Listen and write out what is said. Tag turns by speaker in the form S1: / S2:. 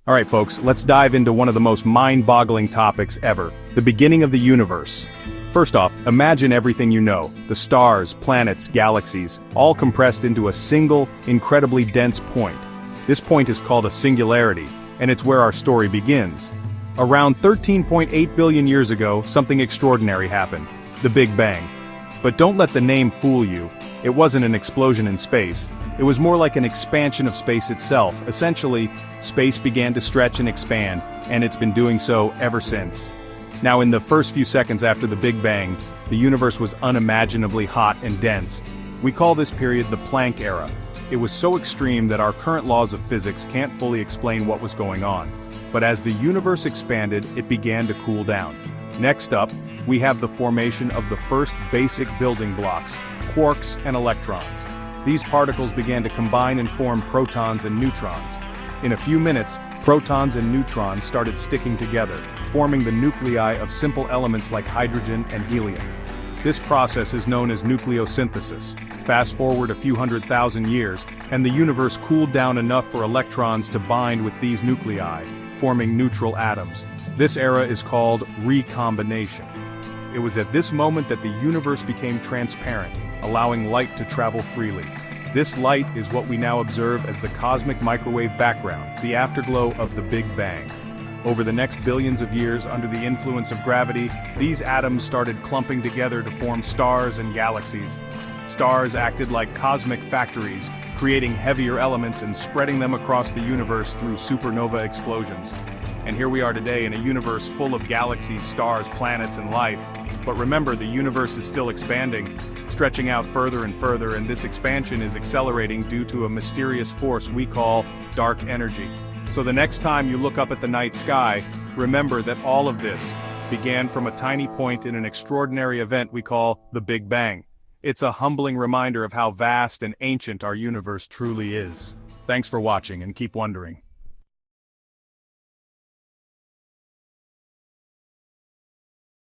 S1: Alright folks, let's dive into one of the most mind-boggling topics ever, the beginning of the universe. First off, imagine everything you know, the stars, planets, galaxies, all compressed into a single, incredibly dense point. This point is called a singularity, and it's where our story begins. Around 13.8 billion years ago, something extraordinary happened, the Big Bang. But don't let the name fool you, it wasn't an explosion in space. It was more like an expansion of space itself. Essentially, space began to stretch and expand, and it's been doing so ever since. Now in the first few seconds after the Big Bang, the universe was unimaginably hot and dense. We call this period the Planck era. It was so extreme that our current laws of physics can't fully explain what was going on. But as the universe expanded, it began to cool down. Next up, we have the formation of the first basic building blocks, quarks and electrons. These particles began to combine and form protons and neutrons. In a few minutes, protons and neutrons started sticking together, forming the nuclei of simple elements like hydrogen and helium. This process is known as nucleosynthesis. Fast forward a few 100,000 years, and the universe cooled down enough for electrons to bind with these nuclei, forming neutral atoms. This era is called recombination. It was at this moment that the universe became transparent, allowing light to travel freely. This light is what we now observe as the cosmic microwave background, the afterglow of the Big Bang. Over the next billions of years, under the influence of gravity, these atoms started clumping together to form stars and galaxies. Stars acted like cosmic factories, creating heavier elements and spreading them across the universe through supernova explosions. And here we are today in a universe full of galaxies, stars, planets, and life. But remember, the universe is still expanding, stretching out further and further, and this expansion is accelerating due to a mysterious force we call dark energy. So the next time you look up at the night sky, remember that all of this began from a tiny point in an extraordinary event we call the Big Bang. It's a humbling reminder of how vast and ancient our universe truly is. Thanks for watching, and keep wondering.